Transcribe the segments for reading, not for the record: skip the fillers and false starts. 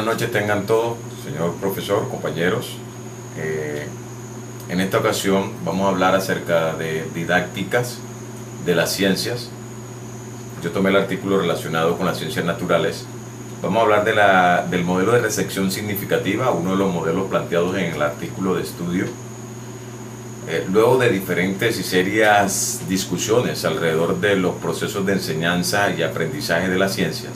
buenas noches tengan todos, señor profesor, compañeros. En esta ocasión vamos a hablar acerca de didácticas de las ciencias. Yo tomé el artículo relacionado con las ciencias naturales. Vamos a hablar del modelo de recepción significativa, uno de los modelos planteados en el artículo de estudio. Luego de diferentes y serias discusiones alrededor de los procesos de enseñanza y aprendizaje de las ciencias,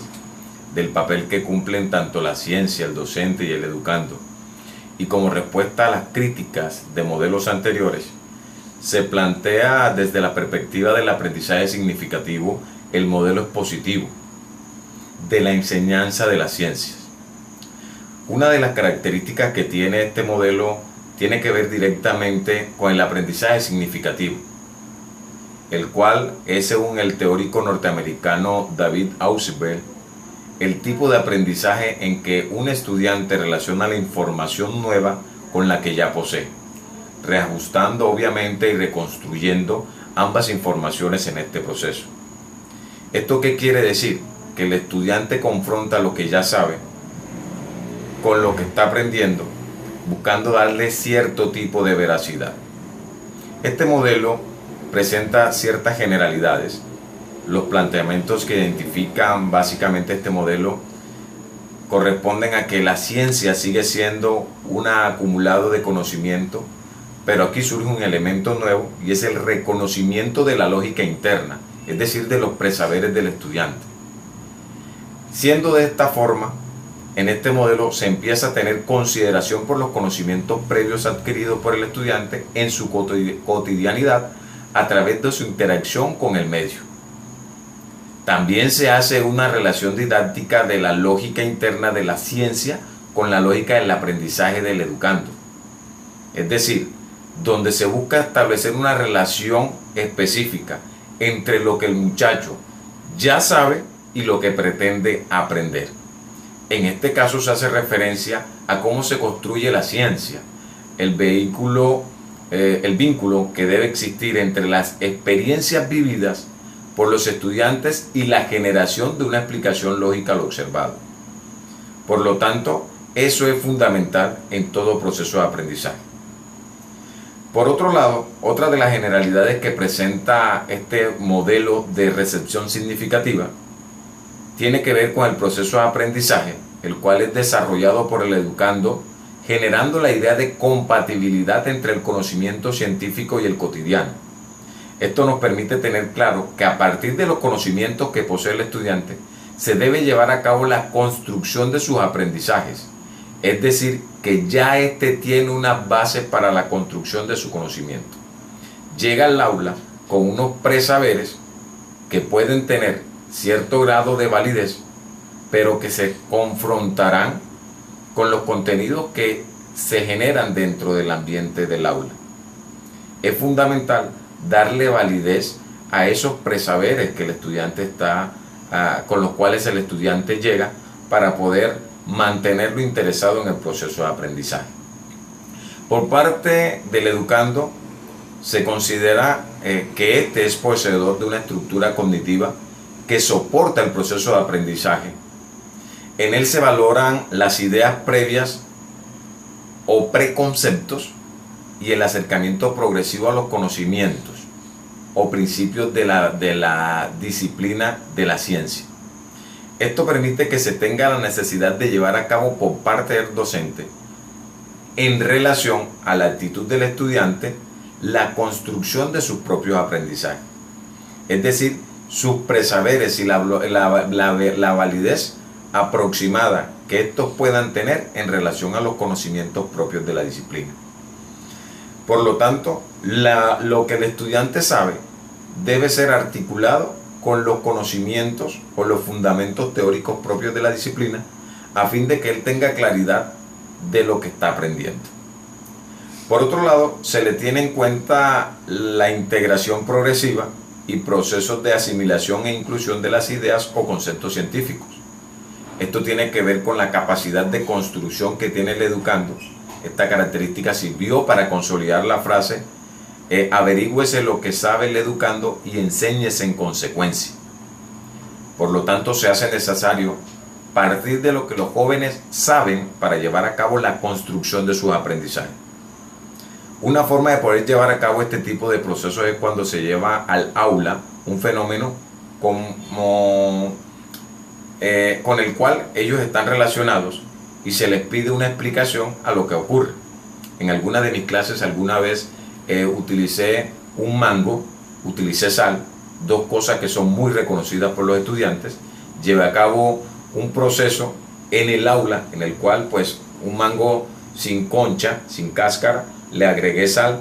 del papel que cumplen tanto la ciencia, el docente y el educando, y como respuesta a las críticas de modelos anteriores, se plantea desde la perspectiva del aprendizaje significativo el modelo expositivo de la enseñanza de las ciencias. Una de las características que tiene este modelo tiene que ver directamente con el aprendizaje significativo, el cual es, según el teórico norteamericano David Ausubel, el tipo de aprendizaje en que un estudiante relaciona la información nueva con la que ya posee, reajustando obviamente y reconstruyendo ambas informaciones en este proceso. ¿Esto qué quiere decir? Que el estudiante confronta lo que ya sabe con lo que está aprendiendo, buscando darle cierto tipo de veracidad. Este modelo presenta ciertas generalidades. Los planteamientos que identifican básicamente este modelo corresponden a que la ciencia sigue siendo un acumulado de conocimiento, pero aquí surge un elemento nuevo y es el reconocimiento de la lógica interna, es decir, de los presaberes del estudiante. Siendo de esta forma, en este modelo se empieza a tener consideración por los conocimientos previos adquiridos por el estudiante en su cotidianidad a través de su interacción con el medio. También se hace una relación didáctica de la lógica interna de la ciencia con la lógica del aprendizaje del educando. Es decir, donde se busca establecer una relación específica entre lo que el muchacho ya sabe y lo que pretende aprender. En este caso se hace referencia a cómo se construye la ciencia, el vínculo que debe existir entre las experiencias vividas por los estudiantes y la generación de una explicación lógica a lo observado. Por lo tanto, eso es fundamental en todo proceso de aprendizaje. Por otro lado, otra de las generalidades que presenta este modelo de recepción significativa tiene que ver con el proceso de aprendizaje, el cual es desarrollado por el educando, generando la idea de compatibilidad entre el conocimiento científico y el cotidiano. Esto nos permite tener claro que a partir de los conocimientos que posee el estudiante, se debe llevar a cabo la construcción de sus aprendizajes, es decir, que ya éste tiene unas bases para la construcción de su conocimiento. Llega al aula con unos presaberes que pueden tener cierto grado de validez, pero que se confrontarán con los contenidos que se generan dentro del ambiente del aula. Es fundamental darle validez a esos presaberes que el estudiante con los cuales el estudiante llega para poder mantenerlo interesado en el proceso de aprendizaje. Por parte del educando, se considera que este es poseedor de una estructura cognitiva que soporta el proceso de aprendizaje. En él se valoran las ideas previas o preconceptos y el acercamiento progresivo a los conocimientos o principios de la disciplina de la ciencia. Esto permite que se tenga la necesidad de llevar a cabo por parte del docente, en relación a la actitud del estudiante, la construcción de sus propios aprendizajes. Es decir, sus presaberes y la validez aproximada que estos puedan tener en relación a los conocimientos propios de la disciplina. Por lo tanto, lo que el estudiante sabe debe ser articulado con los conocimientos o los fundamentos teóricos propios de la disciplina, a fin de que él tenga claridad de lo que está aprendiendo. Por otro lado, se le tiene en cuenta la integración progresiva y procesos de asimilación e inclusión de las ideas o conceptos científicos. Esto tiene que ver con la capacidad de construcción que tiene el educando. Esta característica sirvió para consolidar la frase averígüese lo que sabe el educando y enséñese en consecuencia. Por lo tanto, se hace necesario partir de lo que los jóvenes saben para llevar a cabo la construcción de sus aprendizajes. Una forma de poder llevar a cabo este tipo de procesos es cuando se lleva al aula un fenómeno con el cual ellos están relacionados y se les pide una explicación a lo que ocurre. En alguna de mis clases alguna vez utilicé un mango, utilicé sal, dos cosas que son muy reconocidas por los estudiantes. Llevé a cabo un proceso en el aula en el cual pues un mango sin concha, sin cáscara, le agregué sal.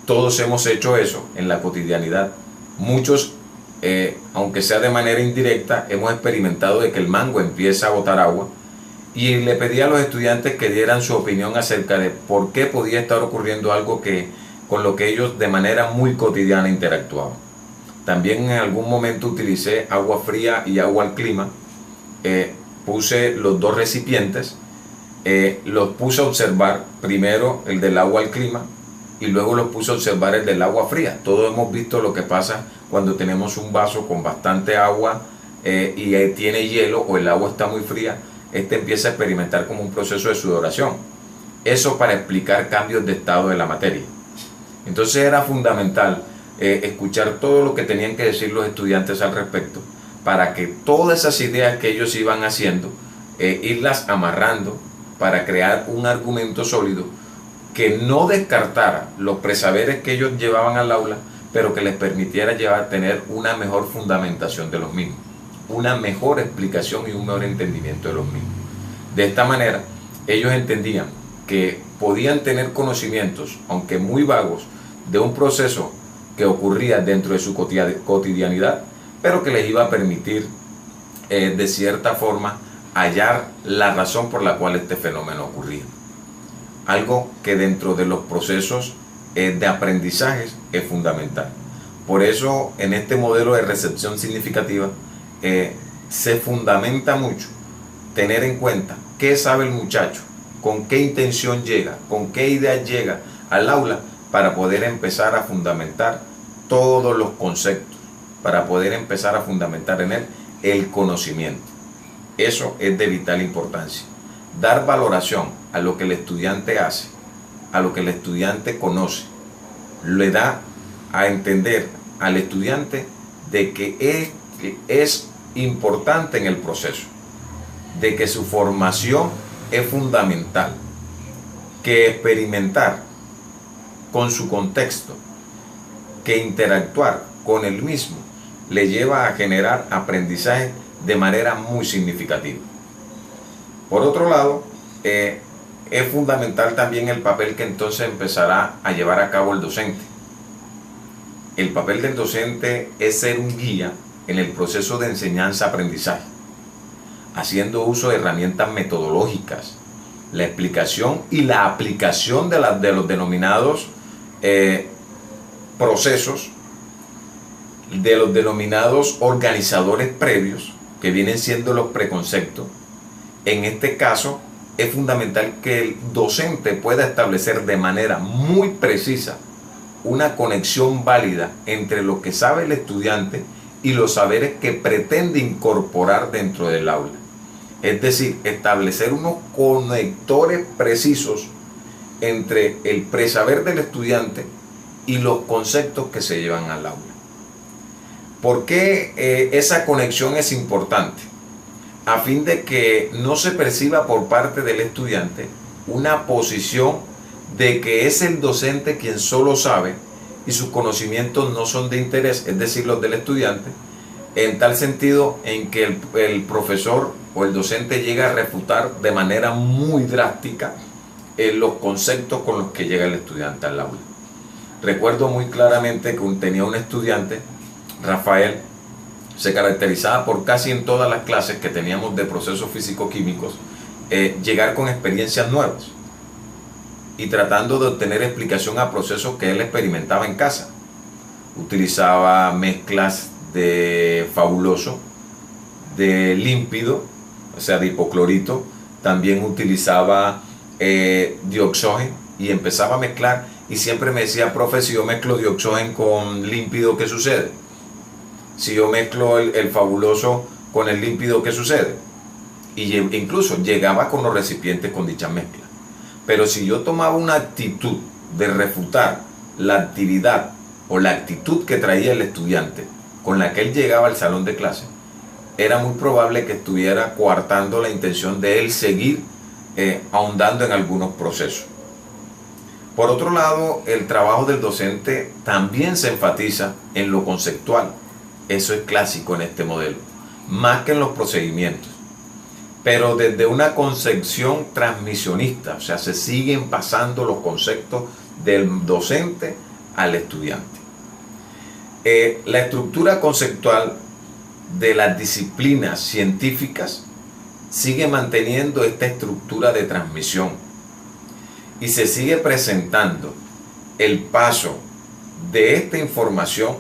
Todos hemos hecho eso en la cotidianidad. Muchos, aunque sea de manera indirecta, hemos experimentado de que el mango empieza a botar agua, y le pedí a los estudiantes que dieran su opinión acerca de por qué podía estar ocurriendo algo con lo que ellos de manera muy cotidiana interactuaban. También en algún momento utilicé agua fría y agua al clima. Puse los dos recipientes, los puse a observar, primero el del agua al clima y luego los puse a observar el del agua fría. Todos hemos visto lo que pasa cuando tenemos un vaso con bastante agua y tiene hielo o el agua está muy fría. Empieza a experimentar como un proceso de sudoración. Eso para explicar cambios de estado de la materia. Entonces era fundamental escuchar todo lo que tenían que decir los estudiantes al respecto, para que todas esas ideas que ellos iban haciendo, irlas amarrando para crear un argumento sólido que no descartara los presaberes que ellos llevaban al aula, pero que les permitiera tener una mejor fundamentación de los mismos, una mejor explicación y un mejor entendimiento de los mismos. De esta manera, ellos entendían que podían tener conocimientos, aunque muy vagos, de un proceso que ocurría dentro de su cotidianidad, pero que les iba a permitir, de cierta forma, hallar la razón por la cual este fenómeno ocurría. Algo que dentro de los procesos de aprendizajes es fundamental. Por eso, en este modelo de recepción significativa, se fundamenta mucho tener en cuenta qué sabe el muchacho, con qué intención llega, con qué idea llega al aula, para poder empezar a fundamentar todos los conceptos, para poder empezar a fundamentar en él el conocimiento. Eso es de vital importancia. Dar valoración a lo que el estudiante hace, a lo que el estudiante conoce, le da a entender al estudiante de que es importante en el proceso, de que su formación es fundamental, que experimentar con su contexto, que interactuar con el mismo le lleva a generar aprendizaje de manera muy significativa. Por otro lado, es fundamental también el papel que entonces empezará a llevar a cabo el docente. El papel del docente es ser un guía en el proceso de enseñanza-aprendizaje, haciendo uso de herramientas metodológicas, la explicación y la aplicación de los denominados procesos, de los denominados organizadores previos, que vienen siendo los preconceptos. En este caso, es fundamental que el docente pueda establecer de manera muy precisa una conexión válida entre lo que sabe el estudiante y los saberes que pretende incorporar dentro del aula. Es decir, establecer unos conectores precisos entre el presaber del estudiante y los conceptos que se llevan al aula. ¿Por qué esa conexión es importante? A fin de que no se perciba por parte del estudiante una posición de que es el docente quien solo sabe y sus conocimientos no son de interés, es decir, los del estudiante, en tal sentido en que el profesor o el docente llega a refutar de manera muy drástica los conceptos con los que llega el estudiante al aula. Recuerdo muy claramente que tenía un estudiante, Rafael, se caracterizaba por casi en todas las clases que teníamos de procesos físico-químicos, llegar con experiencias nuevas y tratando de obtener explicación a procesos que él experimentaba en casa. Utilizaba mezclas de fabuloso, de límpido, o sea, de hipoclorito. También utilizaba dioxógeno y empezaba a mezclar, y siempre me decía: profe, si yo mezclo dioxógeno con límpido, ¿qué sucede? Si yo mezclo el fabuloso con el límpido, ¿qué sucede? incluso llegaba con los recipientes con dicha mezcla. Pero si yo tomaba una actitud de refutar la actividad o la actitud que traía el estudiante con la que él llegaba al salón de clase, era muy probable que estuviera coartando la intención de él seguir ahondando en algunos procesos. Por otro lado, el trabajo del docente también se enfatiza en lo conceptual. Eso es clásico en este modelo, más que en los procedimientos. Pero desde una concepción transmisionista, o sea, se siguen pasando los conceptos del docente al estudiante. La estructura conceptual de las disciplinas científicas sigue manteniendo esta estructura de transmisión y se sigue presentando el paso de esta información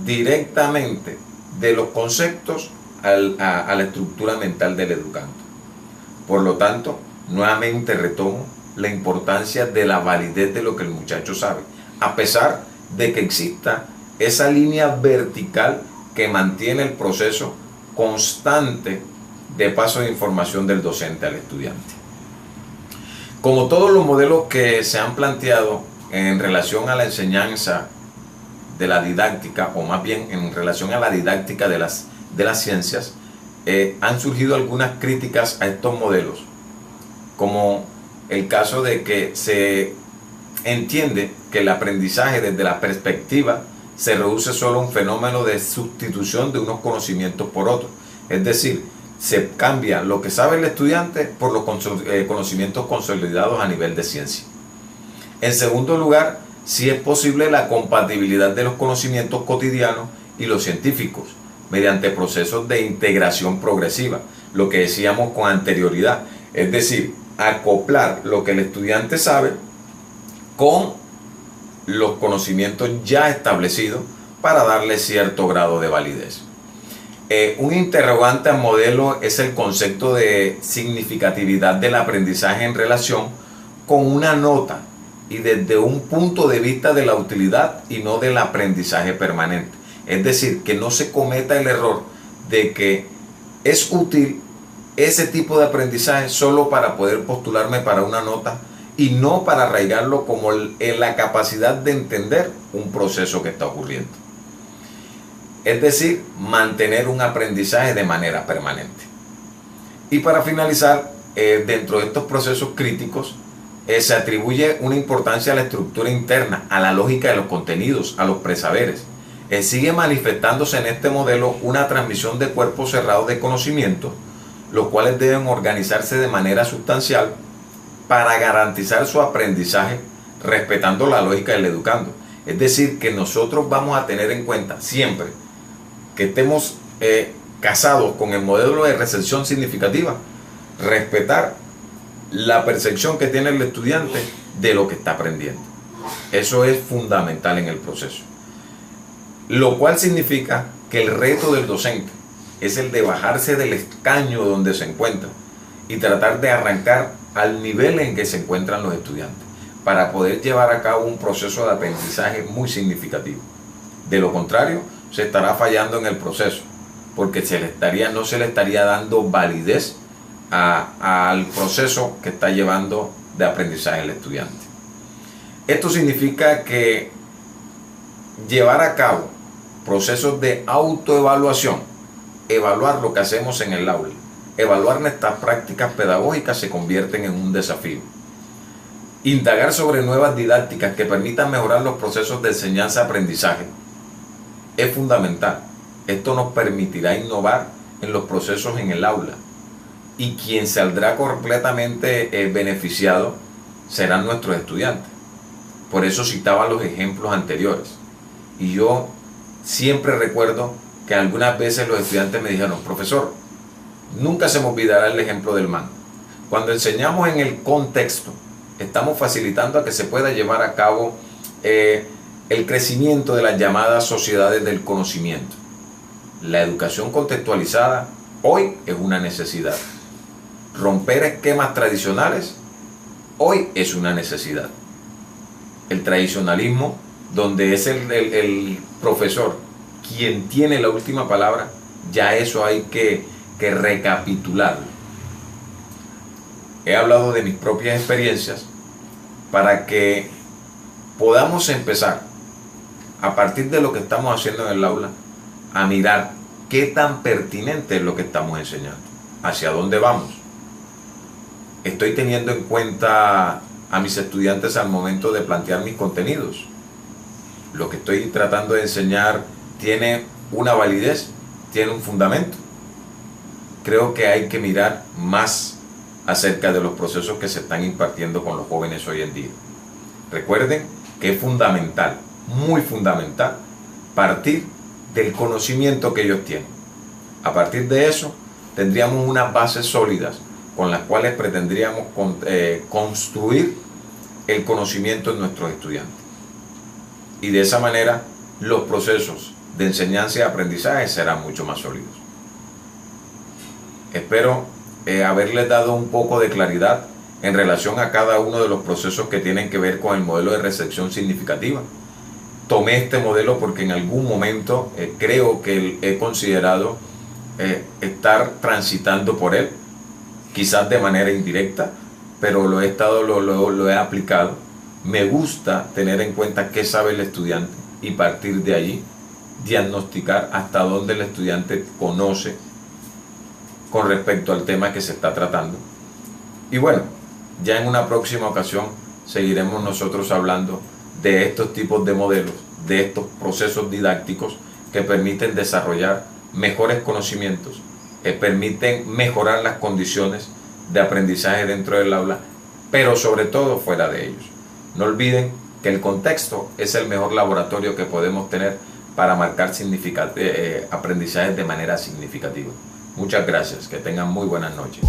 directamente de los conceptos a la estructura mental del educando. Por lo tanto, nuevamente retomo la importancia de la validez de lo que el muchacho sabe, a pesar de que exista esa línea vertical que mantiene el proceso constante de paso de información del docente al estudiante. Como todos los modelos que se han planteado en relación a la enseñanza de la didáctica, o más bien en relación a la didáctica de las ciencias, han surgido algunas críticas a estos modelos, como el caso de que se entiende que el aprendizaje desde la perspectiva se reduce solo a un fenómeno de sustitución de unos conocimientos por otros. Es decir, se cambia lo que sabe el estudiante por los conocimientos consolidados a nivel de ciencia. En segundo lugar, si es posible la compatibilidad de los conocimientos cotidianos y los científicos mediante procesos de integración progresiva, lo que decíamos con anterioridad, es decir, acoplar lo que el estudiante sabe con los conocimientos ya establecidos para darle cierto grado de validez. Un interrogante al modelo es el concepto de significatividad del aprendizaje en relación con una nota y desde un punto de vista de la utilidad y no del aprendizaje permanente. Es decir, que no se cometa el error de que es útil ese tipo de aprendizaje solo para poder postularme para una nota y no para arraigarlo como en la capacidad de entender un proceso que está ocurriendo. Es decir, mantener un aprendizaje de manera permanente. Y para finalizar, dentro de estos procesos críticos, se atribuye una importancia a la estructura interna, a la lógica de los contenidos, a los presaberes. Sigue manifestándose en este modelo una transmisión de cuerpos cerrados de conocimiento, los cuales deben organizarse de manera sustancial para garantizar su aprendizaje respetando la lógica del educando. Es decir, que nosotros vamos a tener en cuenta siempre que estemos casados con el modelo de recepción significativa, respetar la percepción que tiene el estudiante de lo que está aprendiendo. Eso es fundamental en el proceso. Lo cual significa que el reto del docente es el de bajarse del escaño donde se encuentra y tratar de arrancar al nivel en que se encuentran los estudiantes para poder llevar a cabo un proceso de aprendizaje muy significativo. De lo contrario, se estará fallando en el proceso porque no se le estaría dando validez al proceso que está llevando de aprendizaje el estudiante. Esto significa que llevar a cabo procesos de autoevaluación, evaluar lo que hacemos en el aula, evaluar nuestras prácticas pedagógicas se convierten en un desafío. Indagar sobre nuevas didácticas que permitan mejorar los procesos de enseñanza-aprendizaje es fundamental. Esto nos permitirá innovar en los procesos en el aula y quien saldrá completamente beneficiado serán nuestros estudiantes. Por eso citaba los ejemplos anteriores. Y yo siempre recuerdo que algunas veces los estudiantes me dijeron: profesor, nunca se me olvidará el ejemplo del mango. Cuando enseñamos en el contexto, estamos facilitando a que se pueda llevar a cabo el crecimiento de las llamadas sociedades del conocimiento. La educación contextualizada hoy es una necesidad. Romper esquemas tradicionales hoy es una necesidad. El tradicionalismo, donde es el profesor quien tiene la última palabra, ya eso hay que recapitularlo. he hablado de mis propias experiencias para que podamos empezar, a partir de lo que estamos haciendo en el aula, a mirar qué tan pertinente es lo que estamos enseñando, hacia dónde vamos. Estoy teniendo en cuenta a mis estudiantes al momento de plantear mis contenidos. Lo que estoy tratando de enseñar tiene una validez, tiene un fundamento. Creo que hay que mirar más acerca de los procesos que se están impartiendo con los jóvenes hoy en día. Recuerden que es fundamental, muy fundamental, partir del conocimiento que ellos tienen. A partir de eso, tendríamos unas bases sólidas con las cuales pretendríamos construir el conocimiento en nuestros estudiantes. Y de esa manera, los procesos de enseñanza y aprendizaje serán mucho más sólidos. Espero haberles dado un poco de claridad en relación a cada uno de los procesos que tienen que ver con el modelo de recepción significativa. Tomé este modelo porque en algún momento creo que he considerado estar transitando por él, quizás de manera indirecta, pero lo he aplicado. Me gusta tener en cuenta qué sabe el estudiante y partir de allí diagnosticar hasta dónde el estudiante conoce con respecto al tema que se está tratando. Y bueno, ya en una próxima ocasión seguiremos nosotros hablando de estos tipos de modelos, de estos procesos didácticos que permiten desarrollar mejores conocimientos, que permiten mejorar las condiciones de aprendizaje dentro del aula, pero sobre todo fuera de ellos. No olviden que el contexto es el mejor laboratorio que podemos tener para marcar aprendizajes de manera significativa. Muchas gracias, que tengan muy buenas noches.